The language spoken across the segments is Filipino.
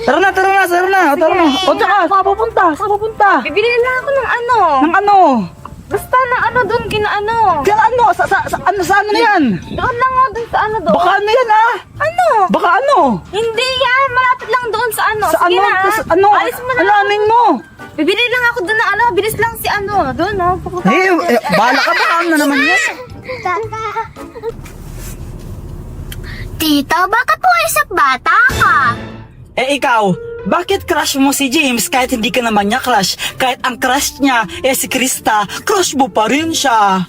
Tara na. O, tsaka, saan pupunta? Bibili lang ako ng ano. Ng ano? Basta na ano doon, kinaano. Kaya ano? Sa ano na yan? Doon lang ako, doon sa ano doon. Baka ano yan, ah? Ano? Baka ano? Hindi yan, malapit lang doon sa ano. Sa Sige ano? na. Ano? Alis mo na. Ano anin mo? Bibili lang ako doon ng ano, bilis lang si ano. Doon ha, pupunta. Bala ka ba? Ano naman yan? Tito, bakit po isang bata ka? Ikaw, bakit crush mo si James kahit hindi ka naman niya crush? Kahit ang crush niya, si Krista, crush mo pa rin siya.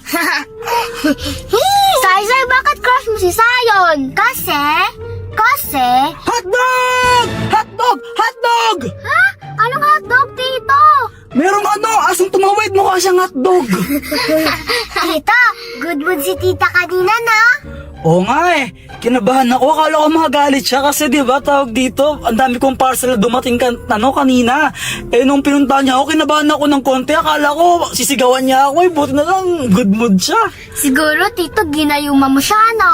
Sai, bakit crush mo si Sayon? Kasi? Hotdog! Ha? Anong hotdog, Tito? Merong asong tumawid, mukha siyang hotdog. Tita, good mood si tita kanina, na? Oo nga kinabahan ako. Akala ko magagalit siya kasi diba tawag dito, ang dami kong parcel na dumating kanina. Nung pinunta niya ako, kinabahan ako ng konti. Akala ko sisigawan niya ako. Buti na lang, good mood siya. Siguro, Tito, ginayuma mo siya, no?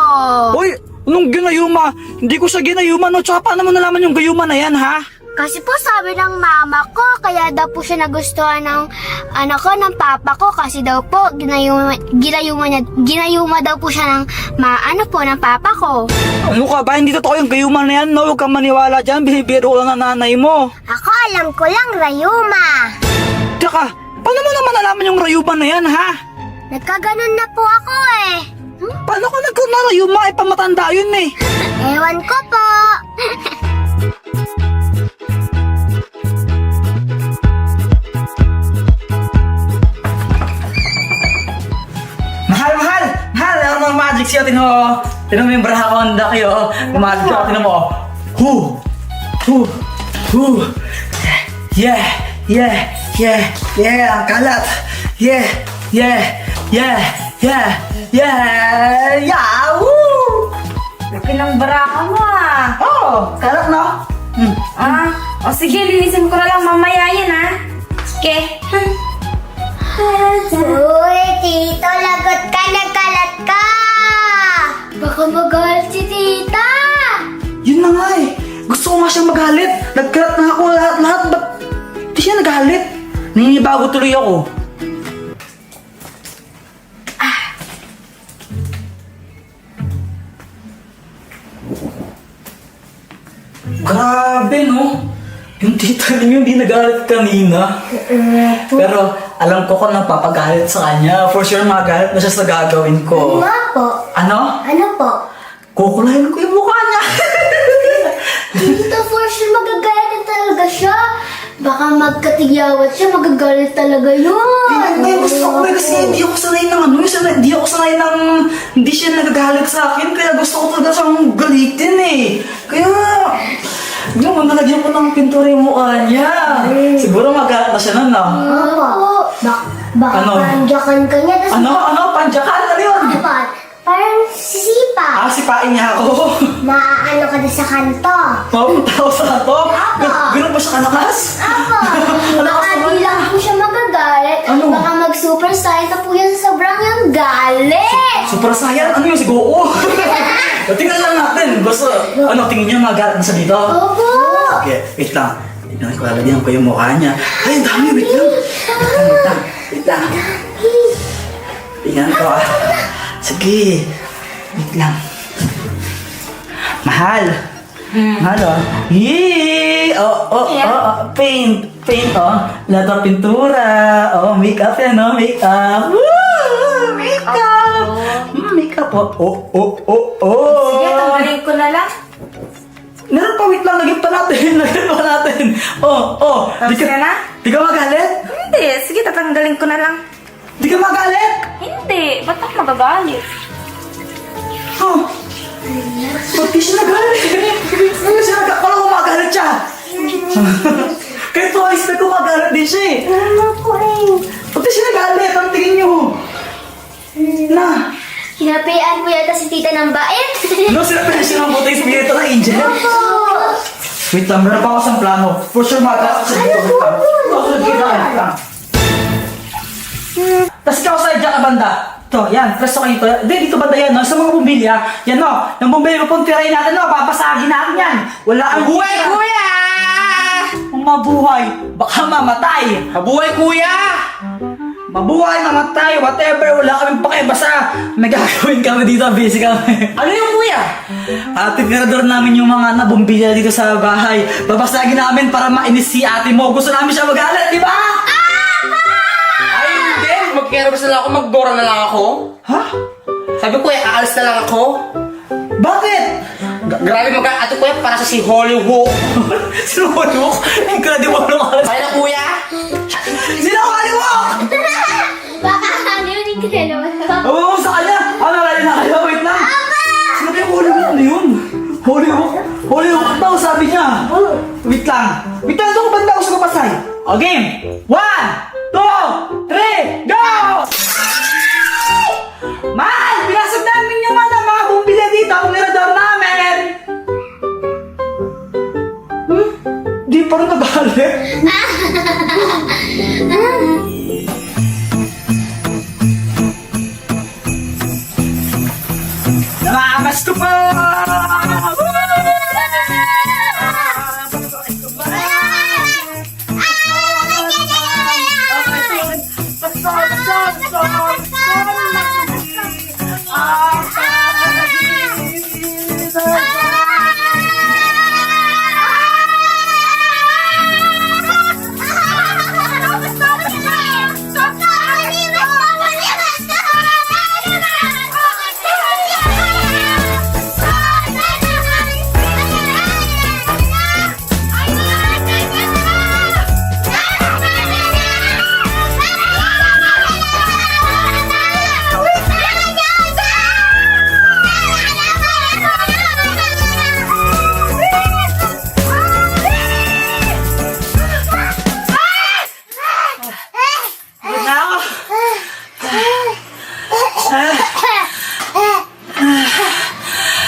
Hoy, anong ginayuma? Hindi ko siya ginayuma, no? Tsaka paano mo nalaman yung gayuma na yan, ha? Kasi po sabi ng mama ko, kaya daw po siya nagustuhan ng ng papa ko kasi daw po ginayuma daw po siya ng ng papa ko. Ano ka ba? Hindi totoo yung gayuma na yan, no? Huwag kang maniwala dyan. Binibiro ko lang ng nanay mo. Ako alam ko lang, rayuma. Tsaka, paano mo naman nalaman yung rayuma na yan, ha? Nagkaganon na po ako eh. Paano ka nagkunarayuma? Pamatanda yun eh. Ewan ko po. Mahal! Meron ng magic siya, Tinan mo yung braha ko, handa kayo. Magic siya, tinan mo. Hu! Yeah! Ang kalat! Yeah! Woo! Laki ng baraka mo ah. Oh, kalat no? O sige, linisin ko na lang mamaya yan ha. Okay. Uy, Tito, lagot ka, nagkalat ka. Baka magalit si tita. Yun na nga Gusto ko nga siyang magalit. Nagkalat na ako lahat. Ba't di siya nagalit? Naninibago tuloy ako. Grabe, no? Yung tita niyo hindi nagalit kanina. Pero alam ko kung napapagalit sa kanya. For sure magalit na siya sa gagawin ko. Nga po. Ano? Ano po? Kukulayin ko yung mukha niya. Tito, for sure magagalit talaga siya. Baka magkatigyawat siya, magagalit talaga yun. May gusto ko kasi hindi ako sanay ng hindi ako sanay ng hindi siya nagagalit sa akin. Kaya gusto ko talaga siyang galitin Kaya, nalagyan ko ng pintura yung mukha niya. Siguro magalit na siya nun, no? Opo. Baka Ano? pandyakan ka niya. Tas Pandyakan? Ano yun? Parang sisipa. Sipain niya ako. Maaano ka na sa kanto. Mapunta ako sa kanto? Apo. Ganun ba siya kalakas? Apo. Ano Baka ka di lang po siya magagalit. Ano? Baka mag-super saiyan na po yan sa sobrang yung galit. Super Saiyan? Ano yun? Si Goo? Tingnan lang natin. Basta, tingin niya magalit na siya dito? Opo. Okay, wait lang. Lalagyan ko yung mukha niya. Ay, ang dami. Wait lang. Tingnan ko Sige. Wait lang. Mahal. Mahal Yee! Paint. Lahat ng pintura. Makeup yan, Makeup. Woo! Makeup! Makeup, Sige, tanggalin ko na lang. Meron pa, wait lang, lagyan pa natin. Tapos ka na? Di ka magalit? Hindi, sige, tatanggalin ko na lang. Di ka magalit? Hindi, ba't ako magagalit? Ba't di siya nagalit? Kala ko magalit siya. Kahit twice na ko magalit din siya Ano po Ba't di siya nagalit? Ang tingin niyo. Na. Hinapian po yata si tita ng bait. Sinabi siya ng butay sa biyeta ng Angel. Wait lang, meron pa ako sa plano. For sure magalit siya dito. Wait lang. Tapos ikaw sa dyan ka banda. Ito, yan, presto kayo dito. Hindi, dito banda yan, no? Sa mga bumbilya. Yan, no? Yung bumbilya, kung tirayin natin, no? Papasagin natin yan. Wala ang... Kuya! mabuhay, baka mamatay. Mabuhay, kuya! Mabuhay, mamatay, whatever, wala kaming pake, basta may gagawin kami dito, busy kami. Ano yung kuya? Tirador namin yung mga nabumbilya dito sa bahay. Babasagin namin para mainis si ate mo. Gusto namin siya magalit, di ba? Ay, hindi. Magkirabas na lang ako, magdora na lang ako. Ha? Sabi ko, aalis na lang ako. Bakit? Grabe mag-ato kuya para sa si Hollywood. Sino Hollywood? Incredible naman. Kaya na kuya? Sino Hollywood? Baka ano yun yung kinalaman. Oo, sa kanya. Nalala na kayo, wait lang. Sino ba yung Hollywood na yun? Hollywood daw, sabi niya. Wait lang. Wait lang, ito ko banda ako sa kapasay. O, game. 1, 2, 3, go! Mahal! Pinasok namin yung mga bumbilya dito. Ang nirador namin. Di pa rin nagalit. Namamas ko pa!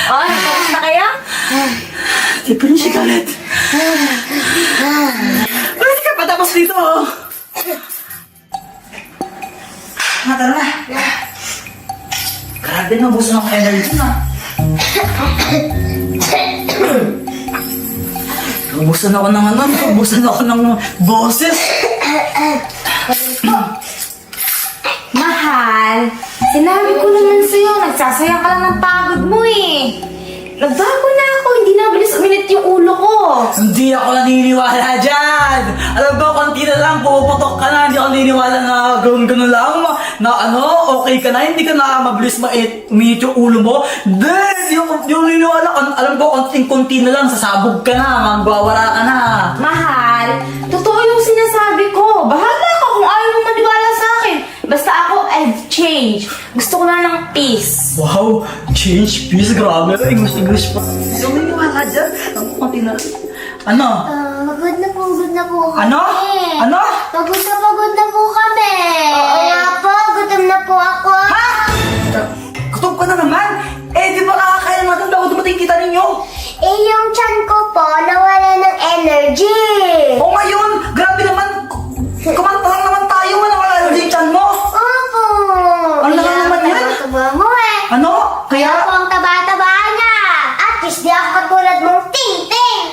Oh, tapos na kayo? Di pa rin siya galit. Bakit ka patapos dito? Tara na. Grabe na, busan ako energy na. Ubusan ako ng ubusan ako ng boses. Mahal, sinabi ko naman sa'yo, nagsasayang ka lang ng pagod mo eh. Nagbago na ako, hindi na bilis uminit yung ulo ko. Hindi ako naniniwala dyan! Alam ko, konti na lang, puputok ka na, hindi ako naniniwala na gano'n lang, na okay ka na, hindi ka na mabilis uminit yung ulo mo. Hindi ako naniniwala, alam ko, konting-konti na lang, sasabog ka na, magwawala ka na. Mahal, totoo yung sinasabi ko. Bahala ka kung ayaw mo maniwala sa akin. Basta ako, I've changed. Gusto ko na ng peace. Wow, change, peace, grabe, English pa. Hindi ako naniniwala dyan, ang konti na lang. Ano? Pagod na po kami. Ano? Ano? Pagod na po kami. Oo nga po, gutom na po ako. Ha? Gutom ka na naman? Di ba kakakain natin bago dumating kita ninyo? Yung tiyan ko po, nawala ng energy. O ngayon, grabe naman, kumanta lang naman tayo, wala yung chan mo. Opo. Ano naman yan? Taba mo eh. Ano? Kaya po ang taba-taba niya. At least di ako katulad mong ting-ting.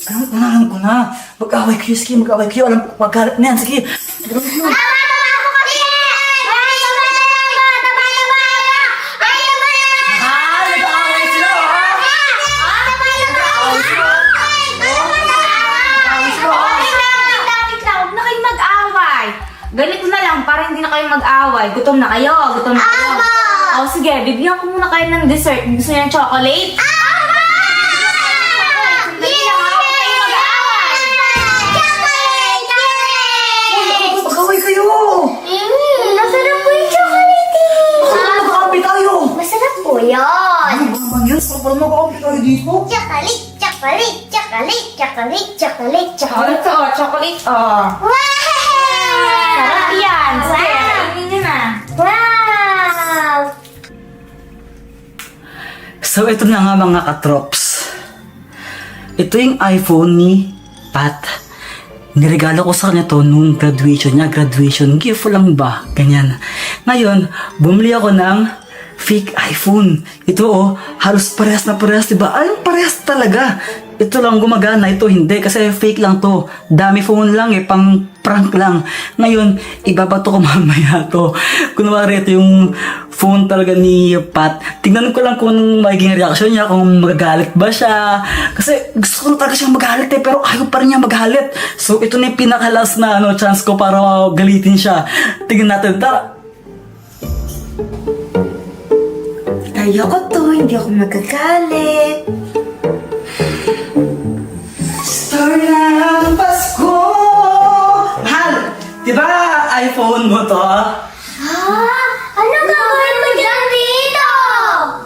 Alam ko na. Mag-away kayo, sige, mag-away kayo. Alam ko, magalit na yan, sige. Taba-taba ako kasi. Taba-taba ako. Ayaw mo na. Nag-away sila, Wait lang, huwag na kayo mag-away. Ganito na lang, para hindi na kayo mag-away. Gutom na kayo. Aba! O sige, bibigyan ko muna kayo ng dessert. Gusto niyo ng chocolate? Sandali lang, huwag kayo mag-away. Mag-away kayo. Masarap po yung chocolate. Mag-away tayo. Masarap po yun. Ano ba naman yan? Parang mag-away tayo dito. Chocolate, chocolate, chocolate, chocolate, chocolate, O, chocolate. ito, chocolate. O. Wow! Sarap yan. Sige, Wow! kainin niyo na. Wow! So, ito na nga mga katrops. Ito yung iPhone ni Pat. Niregalo ko sa kanya to nung graduation niya. Graduation gift lang ba? Ganyan. Ngayon, bumili ako ng fake iPhone. Ito halos parehas na parehas, diba? Parehas talaga. ito lang gumagana, ito hindi. Kasi fake lang to. Dami phone lang eh, pang prank lang. Ngayon, ibabato ko mamaya to. Kunwari, ito yung phone talaga ni Pat. Tingnan ko lang kung magiging reaction niya, kung magagalit ba siya. Kasi gusto ko talaga siyang magalit eh, pero ayaw pa rin niya magalit. So, ito na yung pinakalas na chance ko para galitin siya. Tingnan natin, tara. Kaya ko to, hindi ako magagalit. Story ng Pasko! Mahal! Diba iPhone mo to? Ano gagawin mo dyan dito?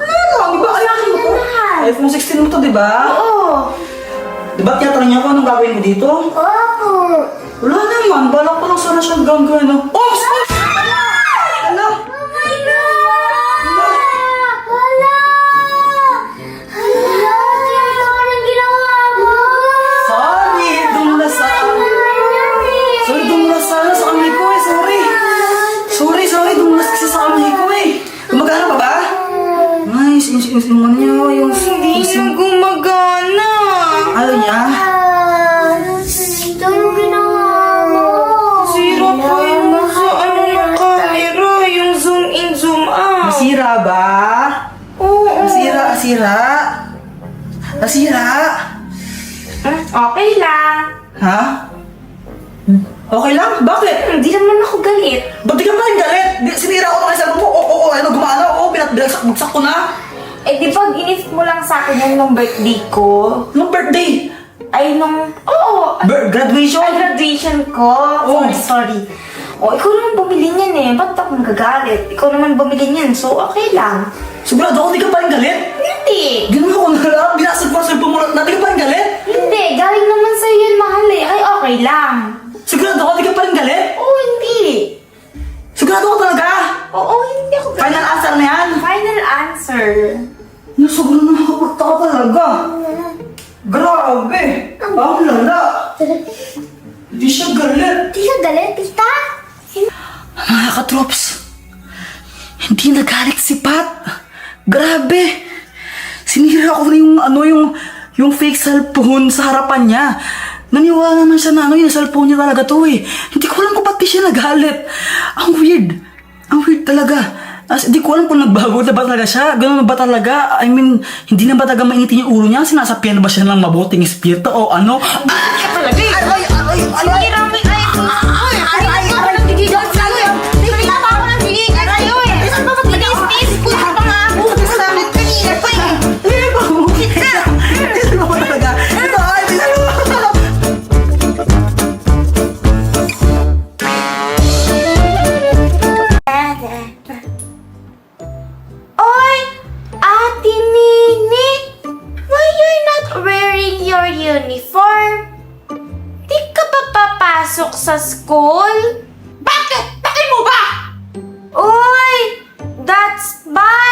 Ano? Diba iPhone mo to? iPhone 16 mo to, diba? Oo. Diba tinatanong niya ko anong gagawin mo dito? Opo. Wala naman, balak ko lang sana siyang gagawin. Oops! Ano? Oh my God! Hala! Hala! Ano ang ginawa mo? Sorry, dumulas sa... Sorry, dumulas sana sa kamay ko eh, sorry. Sorry, dumulas kasi sa kamay ko eh. Gumagana pa ba? Nice, yung ano niya, yung... Hindi na gumagana. Ayaw niya? Ito yung ginawa mo. Sira pa yung sa ano ng camera, yung zoom in, zoom out. Nasira ba? Oo. Nasira? Okay lang. Ha? Okay lang? Bakit? Hindi naman ako galit. Ba't di ka pa rin galit? Sinira ko ng isang mo. Oo, ano, gumana. Oo, binagsak ko na. Eh, di ba ginis mo lang sa akin yung nung birthday ko? Nung birthday. Ay, nung... Oo. Graduation. Ay, graduation ko. Oh. Sorry. Oh, ikaw naman bumili niyan eh. Ba't ako nagagalit? Ikaw naman bumili niyan, so okay lang. Sigurado ako di ka pa rin galit? Hindi. Ginawa ko na lang. Binasag ko sa cellphone mo na di ka pa rin galit? Hindi. Galing naman sa'yo yun, mahal eh. Ay, okay lang. Sigurado ako di ka pa rin galit? Oo, hindi. Sigurado ako talaga. Oo, hindi ako galit. Final answer na yan. Final answer. Sobrang nakakapagtaka talaga. Grabe. Ang lala. Hindi siya galit. Di ka galit, tita? Mga katrops, hindi nagalit si Pat. Grabe. Sinira ko na yung fake cellphone sa harapan niya. Naniwala naman siya na yung cellphone niya talaga to eh. Hindi ko alam kung ba't di siya nagalit. Ang weird. Ang weird talaga. Di ko alam kung nagbago na ba talaga siya. Ganun na ba talaga? I mean, hindi na ba talaga mainitin yung ulo niya? Sinasapian na ba siya ng mabuting espiritu o ano? Talaga eh. Sinira mo yung iPhone. Ay, ako nang gigigaw sa'yo eh. Sinira pa ako nang gigigaw sa'yo eh. Tinis-tinis ko na pa nga ako. Sa amin kanina pa eh. Hindi na ba talaga? Ito, ay, hindi na Oy, Ate Nini, why you're not wearing your uniform? Di ka ba papasok sa school? Bakit? Bakit mo ba? Oy, that's bad!